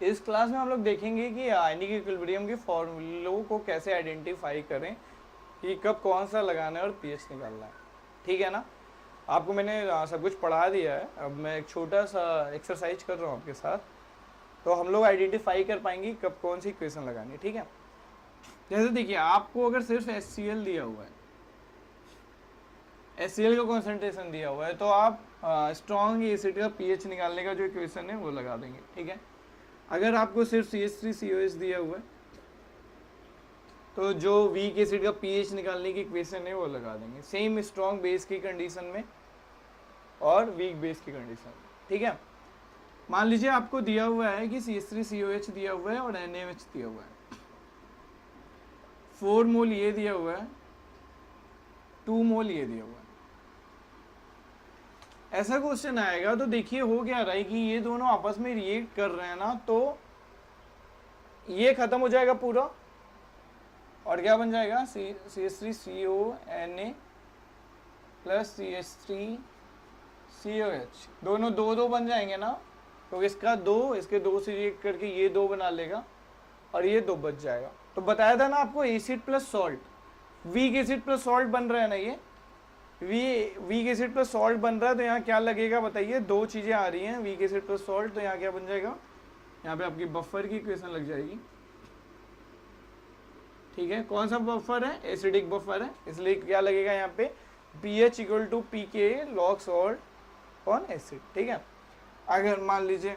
इस क्लास में हम लोग देखेंगे कि आयनिक इक्विलिब्रियम के फॉर्मूलों को कैसे आइडेंटिफाई करें कि कब कौन सा लगाना है और पीएच निकालना है। ठीक है ना। आपको मैंने सब कुछ पढ़ा दिया है। अब मैं एक छोटा सा एक्सरसाइज कर रहा हूँ आपके साथ, तो हम लोग आइडेंटिफाई कर पाएंगे कब कौन सी इक्वेशन लगानी है। ठीक है। जैसे देखिए, आपको अगर सिर्फ HCl दिया हुआ है, HCl का कॉन्सेंट्रेशन दिया हुआ है, तो आप स्ट्रॉन्ग एसिड का पीएच निकालने का जो इक्वेशन है वो लगा देंगे। ठीक है। अगर आपको सिर्फ CH3COH दिया हुआ है, तो जो वीक एसिड का पीएच निकालने की इक्वेशन है वो लगा देंगे, सेम स्ट्रॉन्ग बेस की कंडीशन में और वीक बेस की कंडीशन में। ठीक है। मान लीजिए आपको दिया हुआ है कि CH3COH दिया हुआ है और NaOH दिया हुआ है, 4 मोल ये दिया हुआ है, 2 मोल ये दिया हुआ है। ऐसा क्वेश्चन आएगा तो देखिए हो क्या रहा है कि ये दोनों आपस में रिएक्ट कर रहे हैं ना, तो ये खत्म हो जाएगा पूरा और क्या बन जाएगा, CH3CONa प्लस CH3COH, दोनों दो दो बन जाएंगे ना, तो इसका दो इसके दो से रिएक्ट करके ये दो बना लेगा और ये दो बच जाएगा। तो बताया था ना आपको acid plus salt, weak acid plus salt बन रहा है ना, ये वीक एसिड प्लस सॉल्ट बन रहा है, तो यहाँ क्या लगेगा बताइए, दो चीजें आ रही हैं, वीक एसिड प्लस सॉल्ट, तो यहाँ क्या बन जाएगा, यहाँ पे आपकी बफर की इक्वेशन लग जाएगी। ठीक है। कौन सा बफर है, एसिडिक बफर है, इसलिए क्या लगेगा यहाँ पे, pH equal to pK log salt on acid. ठीक है। अगर मान लीजिए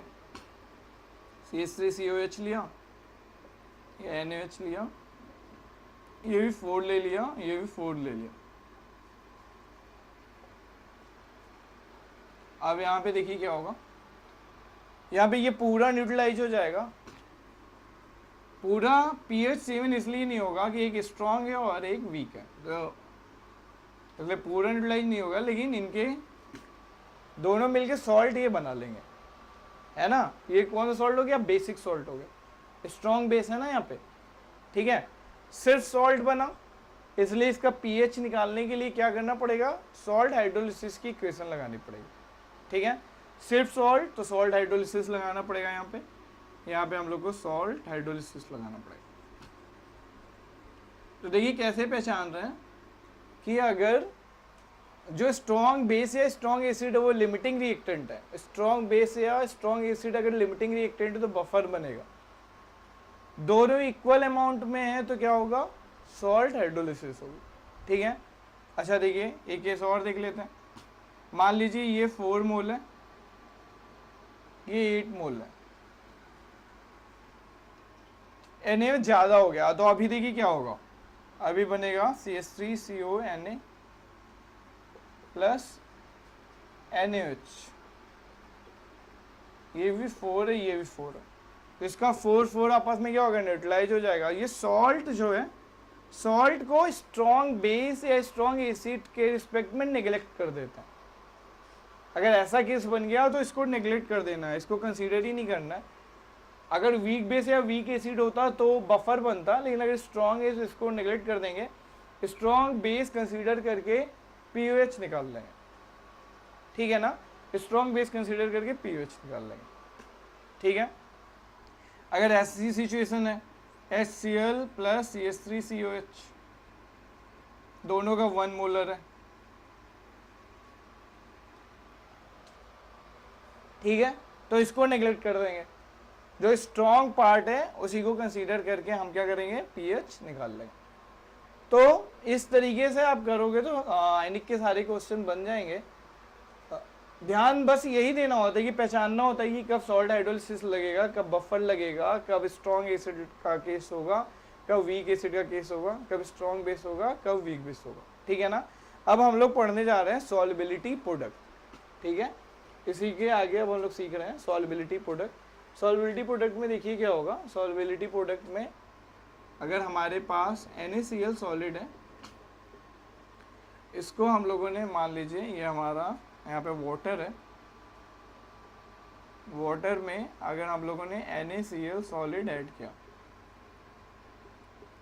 CH3COH लिया, ये NaOH लिया, ये भी 4 ले लिया, ये भी 4 ले लिया, अब यहाँ पे देखिए क्या होगा, यहाँ पे ये पूरा न्यूट्रलाइज हो जाएगा। पूरा pH 7 इसलिए नहीं होगा कि एक स्ट्रांग है और एक वीक है, तो इसलिए पूरा न्यूट्रलाइज नहीं होगा, लेकिन इनके दोनों मिलके सॉल्ट ये बना लेंगे, है ना। ये कौन सा सॉल्ट हो गया, बेसिक सॉल्ट हो गया, स्ट्रॉन्ग बेस है ना यहाँ पे। ठीक है। सिर्फ सॉल्ट बना, इसलिए इसका पीएच निकालने के लिए क्या करना पड़ेगा, सॉल्ट हाइड्रोलिसिस की इक्वेशन लगानी पड़ेगी। ठीक है। सिर्फ सॉल्ट, तो सॉल्ट हाइड्रोलिसिस लगाना पड़ेगा यहाँ पे हम लोग को सॉल्ट हाइड्रोलिसिस लगाना पड़ेगा। तो देखिए कैसे पहचान रहे हैं कि अगर जो स्ट्रॉन्ग बेस या स्ट्रॉन्ग एसिड है वो लिमिटिंग रिएक्टेंट है, स्ट्रॉन्ग बेस या स्ट्रॉन्ग एसिड अगर लिमिटिंग रिएक्टेंट है तो बफर बनेगा। दोनों इक्वल अमाउंट में है तो क्या होगा, सॉल्ट हाइड्रोलिसिस होगी। ठीक है। अच्छा देखिए एक केस और देख लेते हैं। मान लीजिए ये 4 मोल है, ये 8 मोल है, Na ज्यादा हो गया, तो अभी देखिए क्या होगा, अभी बनेगा CH3CONa प्लस NaOH, ये भी 4 है, ये भी 4 है, तो इसका 4 आपस में क्या होगा, न्यूट्रलाइज हो जाएगा। ये सॉल्ट जो है, सॉल्ट को स्ट्रॉन्ग बेस या स्ट्रॉन्ग एसिड के रिस्पेक्ट में नेग्लेक्ट कर देता है। अगर ऐसा केस बन गया तो इसको नेग्लेक्ट कर देना है, इसको कंसीडर ही नहीं करना है। अगर वीक बेस या वीक एसिड होता तो बफर बनता, लेकिन अगर स्ट्रॉन्ग है तो इसको नेग्लेक्ट कर देंगे, स्ट्रॉन्ग बेस कंसीडर करके पीओएच निकाल लेंगे। ठीक है ना। स्ट्रॉन्ग बेस कंसीडर करके पीओएच निकाल लेंगे। ठीक है। अगर ऐसी सिचुएशन है, HCl प्लस CH3COH, दोनों का 1 मोलर है, ठीक है, तो इसको नेग्लेक्ट कर देंगे, जो स्ट्रॉन्ग पार्ट है उसी को कंसीडर करके हम क्या करेंगे, पीएच निकाल लेंगे। तो इस तरीके से आप करोगे तो आयनिक के सारे क्वेश्चन बन जाएंगे। ध्यान बस यही देना होता है कि पहचानना होता है कि कब सॉल्ट हाइड्रोलिसिस लगेगा, कब बफर लगेगा, कब स्ट्रॉन्ग एसिड का केस होगा, कब वीक एसिड का केस होगा, कब स्ट्रॉन्ग बेस होगा, कब वीक बेस होगा। ठीक है ना। अब हम लोग पढ़ने जा रहे हैं सॉल्युबिलिटी प्रोडक्ट। ठीक है। इसी के आगे अब हम लोग सीख रहे हैं सॉल्युबिलिटी प्रोडक्ट। सॉल्युबिलिटी प्रोडक्ट में देखिए क्या होगा, सॉल्युबिलिटी प्रोडक्ट में अगर हमारे पास NaCl सॉलिड है, इसको हम लोगों ने मान लीजिए ये हमारा यहाँ पे वाटर है, वाटर में अगर हम लोगों ने NaCl सॉलिड ऐड किया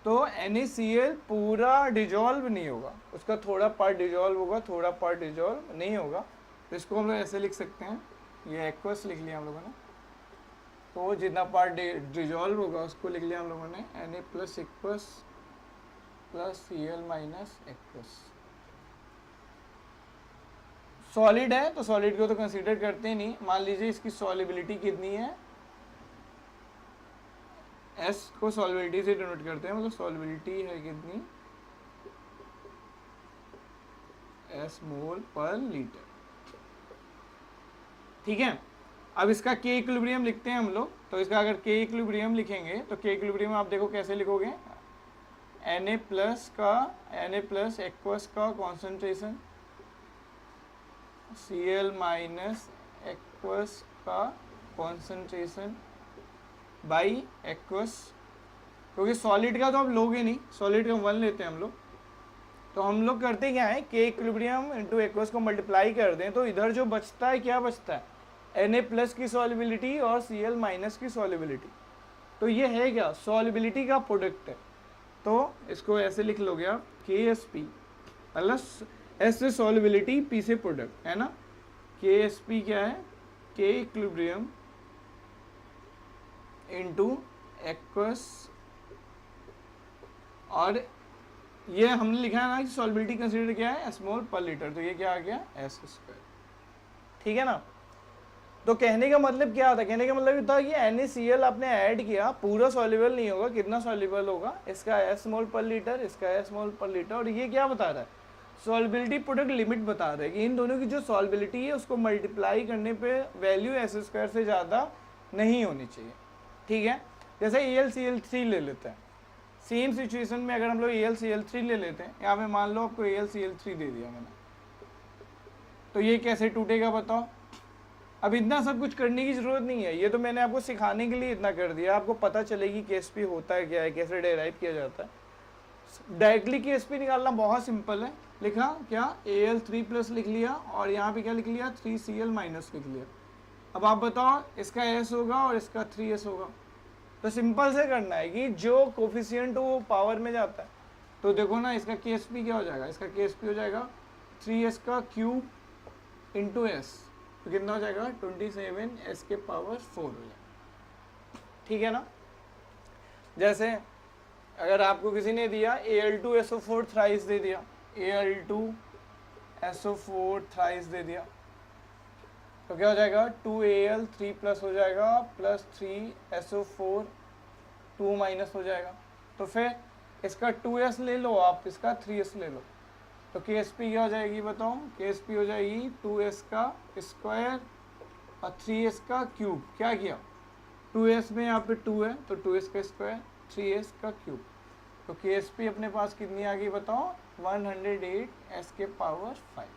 तो NaCl पूरा डिजॉल्व नहीं होगा, उसका थोड़ा पार्ट डिजॉल्व होगा, थोड़ा पार्ट डिजॉल्व नहीं होगा। तो इसको हम लोग ऐसे लिख सकते हैं, ये एक्वस लिख लिया हम लोगों ने, तो जितना पार्ट डिजॉल्व होगा उसको लिख लिया हम लोगों ने Na plus aqueous plus Cl minus aqueous. Solid है तो सॉलिड को तो कंसीडर करते ही नहीं। मान लीजिए इसकी सॉलिबिलिटी कितनी है, S को सॉलिबिलिटी से डिनोट करते हैं, मतलब सॉलिबिलिटी है कितनी, S मोल पर लीटर। ठीक है, अब इसका K इक्विलिब्रियम लिखते हैं हम लोग। तो इसका अगर K इक्विलिब्रियम लिखेंगे तो K इक्विलिब्रियम आप देखो कैसे लिखोगे, Na प्लस एक्वस का कॉन्सेंट्रेशन Cl माइनस एक्वस का कॉन्सेंट्रेशन बाई एक्वस, क्योंकि सॉलिड का तो आप लोगे नहीं, सॉलिड का 1 लेते हैं हम लोग। तो हम लोग करते क्या है, K इक्विलिब्रियम इंटू एक्वस को मल्टीप्लाई कर दें तो इधर जो बचता है क्या बचता है, Na प्लस की सॉलिबिलिटी और Cl माइनस की सॉलिबिलिटी। तो ये है क्या, सॉलिबिलिटी का प्रोडक्ट है। तो इसको ऐसे लिख लोगे आप KSP, मतलब S से सॉलिबिलिटी, P से प्रोडक्ट, है ना। KSP क्या है, K इक्विलिब्रियम इंटू एक्वस, और ये हमने लिखा है ना कि सॉलिबिलिटी कंसीडर क्या है, S मोल पर लीटर, तो ये क्या आ गया S स्क्वायर। ठीक है ना। तो कहने का मतलब क्या था, कहने का मतलब था कि NaCl आपने ऐड किया, पूरा सॉल्युबल नहीं होगा, कितना सॉल्युबल होगा, इसका S मोल पर लीटर, इसका S मोल पर लीटर। और ये क्या बता रहा है, सॉल्युबिलिटी प्रोडक्ट लिमिट बता रहा है कि इन दोनों की जो सॉल्युबिलिटी है उसको मल्टीप्लाई करने पे वैल्यू S स्क्वायर से ज़्यादा नहीं होनी चाहिए। ठीक है, जैसे AlCl3 ले लेते हैं, सेम सिचुएशन में अगर हम लोग AlCl3 ले लेते हैं, यहाँ पे मान लो आपको AlCl3 दे दिया मैंने, तो ये कैसे टूटेगा बताओ। अब इतना सब कुछ करने की ज़रूरत नहीं है, ये तो मैंने आपको सिखाने के लिए इतना कर दिया, आपको पता चलेगी KSP होता है क्या है, कैसे डेराइव किया जाता है। डायरेक्टली KSP निकालना बहुत सिंपल है, लिखा क्या Al3 प्लस लिख लिया और यहाँ पे क्या लिख लिया 3Cl माइनस लिख लिया। अब आप बताओ इसका S होगा और इसका 3S होगा, तो सिंपल से करना है कि जो कोफिशिएंट वो पावर में जाता है। तो देखो ना इसका KSP क्या हो जाएगा, इसका KSP हो जाएगा 3S का क्यूब इंटू S, तो कितना हो जाएगा 27S के पावर 4 हो जाएगा। ठीक है ना। जैसे अगर आपको किसी ने दिया Al2SO4 थ्राइस दे दिया, Al2SO4 थ्राइस दे दिया, तो क्या हो जाएगा 2Al3 प्लस हो जाएगा प्लस 3SO4 2 माइनस हो जाएगा। तो फिर इसका 2S ले लो आप, इसका 3S ले लो, तो KSP क्या हो जाएगी बताओ, KSP हो जाएगी 2S का स्क्वायर और 3S का क्यूब। क्या किया 2S में यहाँ पे 2 है तो 2S का स्क्वायर 3S का क्यूब, तो KSP अपने पास कितनी आ गई बताओ 108S के पावर 5।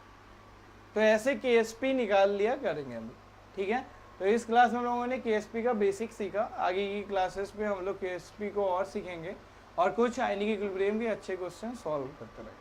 तो ऐसे KSP निकाल लिया करेंगे हम। ठीक है, तो इस क्लास में हम लोगों ने KSP का बेसिक सीखा, आगे की क्लासेस में हम लोग KSP को और सीखेंगे और कुछ आयनिक इक्विलिब्रियम के अच्छे क्वेश्चन सॉल्व करते रहेंगे।